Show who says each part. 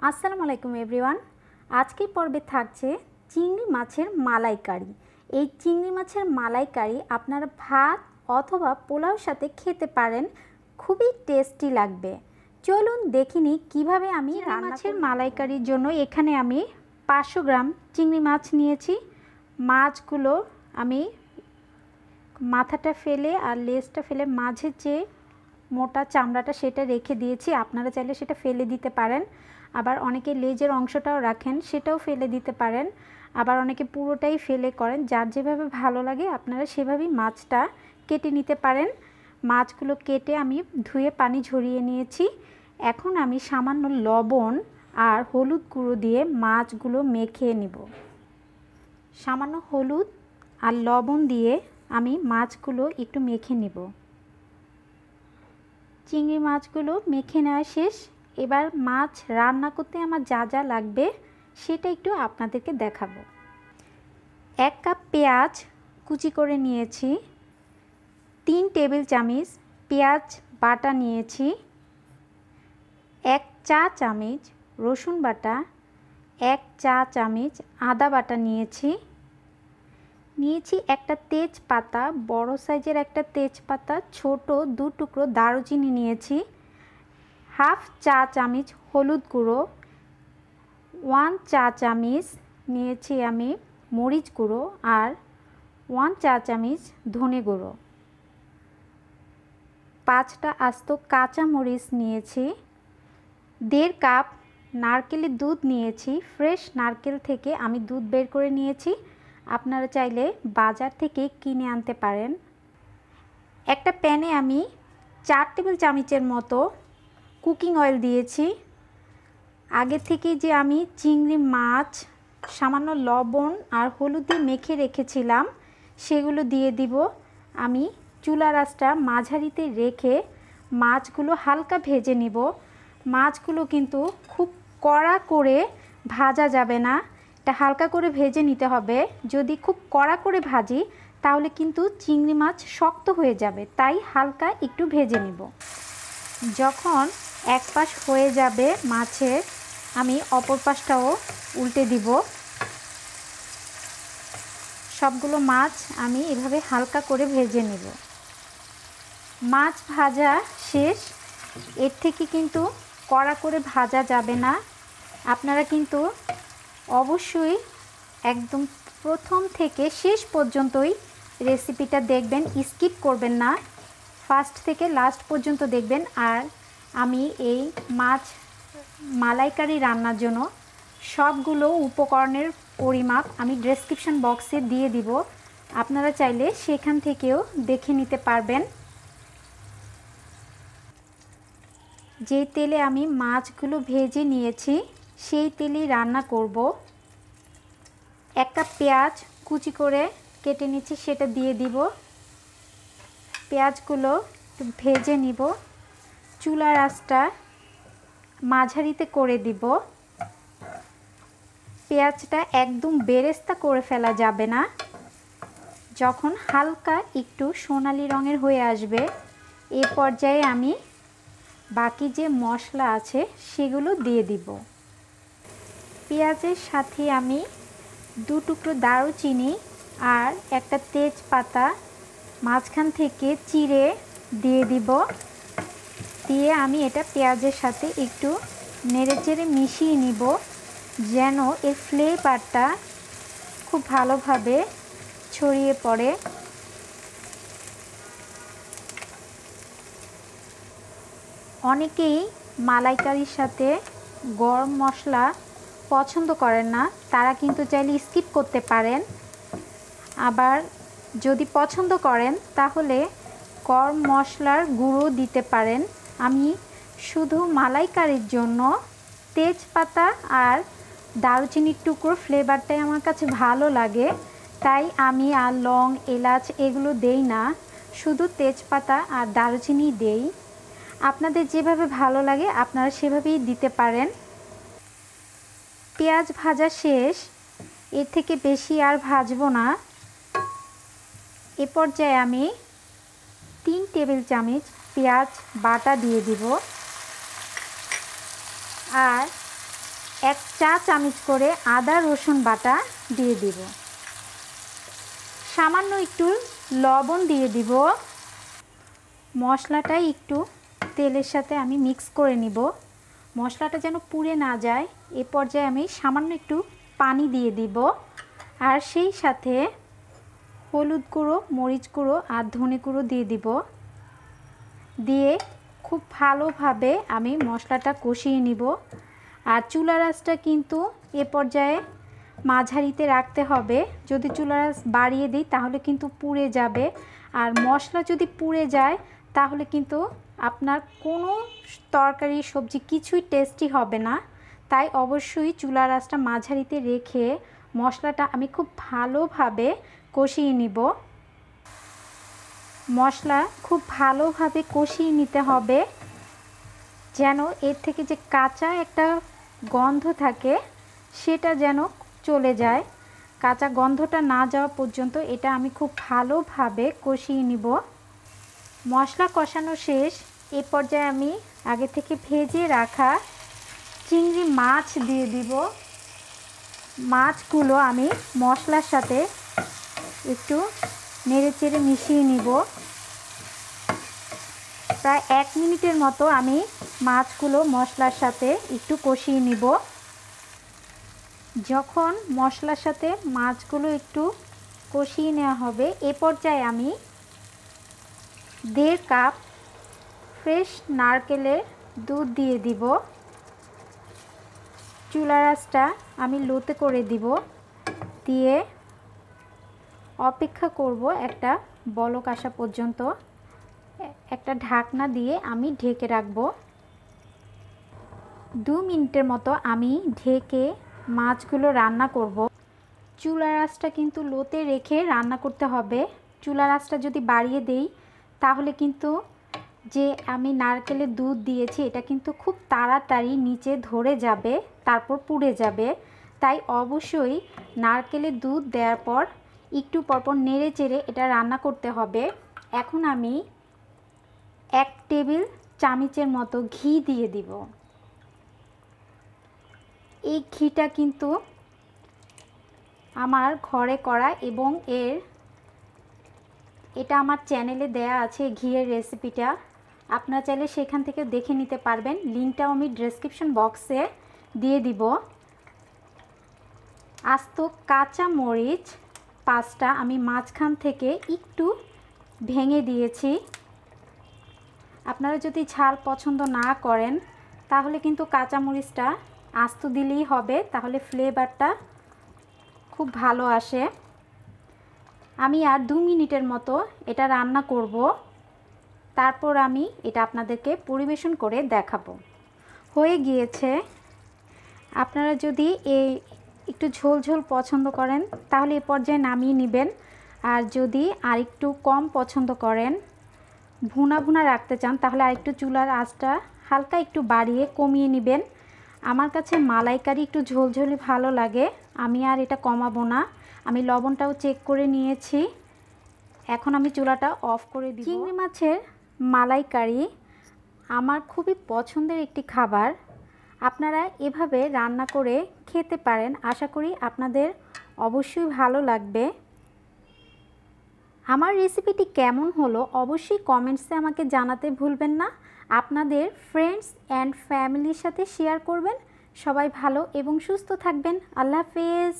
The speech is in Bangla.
Speaker 1: আসসালামু আলাইকুম এভরিওয়ান। আজকের পর্বে থাকছে চিংড়ি মাছের মালাইকারি। এই চিংড়ি মাছের মালাইকারি আপনারা ভাত অথবা পোলাওর সাথে খেতে পারেন, খুবই টেস্টি লাগবে। চলুন দেখিনি কিভাবে আমি মাছের মালাইকারির জন্য এখানে আমি 500 গ্রাম চিংড়ি মাছ নিয়েছি। মাছগুলো আমি মাথাটা ফেলে আর লেজটা ফেলে মাঝে যে মোটা চামড়াটা সেটা রেখে দিয়েছি। আপনারা চাইলে সেটা ফেলে দিতে পারেন, আবার অনেকে লেজের অংশটাও রাখেন, সেটাও ফেলে দিতে পারেন, আবার অনেকে পুরোটাই ফেলে করেন। যার যেভাবে ভালো লাগে আপনারা সেভাবেই মাছটা কেটে নিতে পারেন। মাছগুলো কেটে আমি ধুয়ে পানি ঝরিয়ে নিয়েছি। এখন আমি সামান্য লবণ আর হলুদ গুঁড়ো দিয়ে মাছগুলো মেখে নিব। সামান্য হলুদ আর লবণ দিয়ে আমি মাছগুলো একটু মেখে নিব। চিংড়ি মাছগুলো মেখে নেওয়া শেষ। এবার মাছ রান্না করতে আমার যা যা লাগবে সেটা একটু আপনাদেরকে দেখাবো। 1 কাপ পেঁয়াজ কুচি করে নিয়েছি, 3 টেবিল চামচ পেঁয়াজ বাটা নিয়েছি, 1 চা চামচ রসুন বাটা, 1 চা চামচ আদা বাটা নিয়েছি একটা তেজপাতা, বড় সাইজের একটা তেজপাতা, ছোট 2 টুকরো দারুচিনি নিয়েছি, হাফ চা চামচ হলুদ গুঁড়ো, 1 চা চামচ নিয়েছি আমি মরিচ গুঁড়ো, আর 1 চা চামচ ধনে গুঁড়ো, 5টা আস্ত কাঁচা মরিচ নিয়েছি, 1.5 কাপ নারকেলের দুধ নিয়েছি। ফ্রেশ নারকেল থেকে আমি দুধ বের করে নিয়েছি, আপনারা চাইলে বাজার থেকে কিনে আনতে পারেন। একটা প্যানে আমি 4 টেবিল চামচের মতো কুকিং অয়েল দিয়েছি। আগে থেকে যে আমি চিংড়ি মাছ সামান্য লবণ আর হলুদ দিয়ে মেখে রেখেছিলাম সেগুলো দিয়ে দিব। আমি চুলার আঁচটা মাঝারিতে রেখে মাছগুলো হালকা ভেজে নিব। মাছগুলো কিন্তু খুব কড়া করে ভাজা যাবে না, এটা হালকা করে ভেজে নিতে হবে। যদি খুব কড়া করে ভাজি তাহলে কিন্তু চিংড়ি মাছ শক্ত হয়ে যাবে, তাই হালকা একটু ভেজে নিব। যখন এক পাশ হয়ে যাবে মাছের, আমি অপর পাশটাও উল্টে দিব। সবগুলো মাছ আমি এভাবে হালকা করে ভেজে নেব। মাছ ভাজা শেষ। এর থেকে কিন্তু কড়া করে ভাজা যাবে না। আপনারা কিন্তু অবশ্যই একদম প্রথম থেকে শেষ পর্যন্তই রেসিপিটা দেখবেন, স্কিপ করবেন না, ফার্স্ট থেকে লাস্ট পর্যন্ত দেখবেন। আর আমি এই মাছ মালাইকারি রান্নার জন্য সবগুলো উপকরণের পরিমাপ আমি ডেসক্রিপশন বক্সে দিয়ে দিব, আপনারা চাইলে সেখান থেকেও দেখে নিতে পারবেন। যে তেলে আমি মাছগুলো ভেজে নিয়েছি সেই তেলেই রান্না করব। 1 কাপ পেঁয়াজ কুচি করে কেটে নিচ্ছি, সেটা দিয়ে দিব। পেঁয়াজগুলো একটু ভেজে নিব। চুলার আঁচটা মাঝারিতে করে দিব। পেঁয়াজটা একদম বেরেস্তা করে ফেলা যাবে না। যখন হালকা একটু সোনালি রঙের হয়ে আসবে এই পর্যায়ে আমি বাকি যে মশলা আছে সেগুলো দিয়ে দিব। পেঁয়াজের সাথে আমি 2 টুকরো দারুচিনি আর একটা তেজপাতা মাঝখান থেকে চিড়ে দিয়ে দিব। দিয়ে আমি এটা পেঁয়াজের সাথে একটু নেড়েচেড়ে মিশিয়ে নিব, যেন এর ফ্লেভারটা খুব ভালোভাবে ছড়িয়ে পড়ে। অনেকেই মালাইকারির সাথে গরম মশলা পছন্দ করেন না, তারা কিন্তু চাইলে স্কিপ করতে পারেন। আবার যদি পছন্দ করেন তাহলে গরম মশলার গুঁড়ো দিতে পারেন। আমি শুধু মালাইকারির জন্য তেজপাতা আর দারুচিনির টুকরো ফ্লেভারটাই আমার কাছে ভালো লাগে, তাই আমি আর লং এলাচ এগুলো দেই না, শুধু তেজপাতা আর দারুচিনি দেই। আপনাদের যেভাবে ভালো লাগে আপনারা সেভাবেই দিতে পারেন। পেঁয়াজ ভাজা শেষ, এর থেকে বেশি আর ভাজবো না। এ পর্যায়ে আমি 3 টেবিল চামচ পেঁয়াজ বাটা দিয়ে দিব আর 1 চা চামচ করে আদা রসুন বাটা দিয়ে দিব। সামান্য একটু লবণ দিয়ে দিব। মশলাটা একটু তেলের সাথে আমি মিক্স করে নিব। মশলাটা যেন পুড়ে না যায় এ পর্যায়ে আমি সামান্য একটু পানি দিয়ে দিব। আর সেই সাথে হলুদ গুঁড়ো, মরিচ গুঁড়ো আর ধনে গুঁড়ো দিয়ে দিব। দিয়ে খুব ভালোভাবে আমি মশলাটা কষিয়ে নিব। আর চুলার আঁচটা কিন্তু এ পর্যায়ে মাঝারিতে রাখতে হবে। যদি চুলার আঁচ বাড়িয়ে দিই তাহলে কিন্তু পুড়ে যাবে। আর মশলা যদি পুড়ে যায় তাহলে কিন্তু আপনার কোনো তরকারি সবজি কিছুই টেস্টি হবে না। তাই অবশ্যই চুলার আঁচটা মাঝারিতে রেখে মশলাটা আমি খুব ভালোভাবে কষিয়ে নিব। মশলা খুব ভালোভাবে কষিয়ে নিতে হবে যেন এর থেকে যে কাঁচা একটা গন্ধ থাকে সেটা যেন চলে যায়। কাঁচা গন্ধটা না যাওয়া পর্যন্ত এটা আমি খুব ভালোভাবে কষিয়ে নিব। মশলা কষানো শেষ। এ পর্যায়ে আমি আগে থেকে ভেজে রাখা চিংড়ি মাছ দিয়ে দিব। মাছগুলো আমি মশলার সাথে একটু নেড়েচেড়ে মিশিয়ে নিব। প্রায় 1 মিনিটের মতো আমি মাছগুলো মশলার সাথে একটু কষিয়ে নিব। যখন মশলার সাথে মাছগুলো একটু কষিয়ে নেওয়া হবে এ পর্যায়ে আমি 1.5 কাপ ফ্রেশ নারকেলের দুধ দিয়ে দিব। চুলার আঁচটা আমি লোতে করে দিব। দিয়ে অপেক্ষা করব একটা বলক আসা পর্যন্ত। একটা ঢাকনা দিয়ে আমি ঢেকে রাখব। 2 মিনিটের মতো আমি ঢেকে মাছগুলো রান্না করব। চুলার আঁচটা কিন্তু লোতে রেখে রান্না করতে হবে। চুলার আঁচটা যদি বাড়িয়ে দেই তাহলে কিন্তু যে আমি নারকেলের দুধ দিয়েছি এটা কিন্তু খুব তাড়াতাড়ি নিচে ধরে যাবে, তারপর পুড়ে যাবে। তাই অবশ্যই নারকেলের দুধ দেওয়ার পর একটু পরপর নেড়ে চেড়ে এটা রান্না করতে হবে। এখন আমি 1 টেবিল চামচের মতো ঘি দিয়ে দিব। এই ঘিটা কিন্তু আমার ঘরে করা এবং এটা আমার চ্যানেলে দেয়া আছে ঘিয়ের রেসিপিটা। আপনারা চাইলে সেখান থেকে দেখে নিতে পারবেন। লিঙ্কটাও আমি ডেসক্রিপশন বক্সে দিয়ে দিব। আস্ত কাঁচা মরিচ 5টা আমি মাঝখান থেকে একটু ভেঙে দিয়েছি। আপনারা যদি ঝাল পছন্দ না করেন তাহলে কিন্তু কাঁচা মরিচটা আস্ত দিলেই হবে, তাহলে ফ্লেভারটা খুব ভালো আসে। আমি আর 2 মিনিটের মতো এটা রান্না করব। তারপর আমি এটা আপনাদেরকে পরিবেশন করে দেখাবো। হয়ে গিয়েছে। আপনারা যদি একটু ঝোল ঝোল পছন্দ করেন তাহলে এ পর্যায়ে নামিয়ে নেবেন। আর যদি আর একটু কম পছন্দ করেন, ভুনা ভুনা রাখতে চান, তাহলে আর একটু চুলার আঁচটা হালকা একটু বাড়িয়ে কমিয়ে নেবেন। আমার কাছে মালাইকারি একটু ঝোলঝোলি ভালো লাগে, আমি আর এটা কমাবো না। আমি লবণটাও চেক করে নিয়েছি। এখন আমি চুলাটা অফ করে দিব। চিংড়ি মাছের মালাইকারি আমার খুবই পছন্দের একটি খাবার। আপনারা এভাবে রান্না করে খেতে পারেন। আশা করি আপনাদের অবশ্যই ভালো লাগবে। আমার রেসিপিটি কেমন হলো অবশ্যই কমেন্টসে আমাকে জানাতে ভুলবেন না। আপনাদের ফ্রেন্ডস অ্যান্ড ফ্যামিলির সাথে শেয়ার করবেন। সবাই ভালো এবং সুস্থ থাকবেন। আল্লাহ হাফেজ।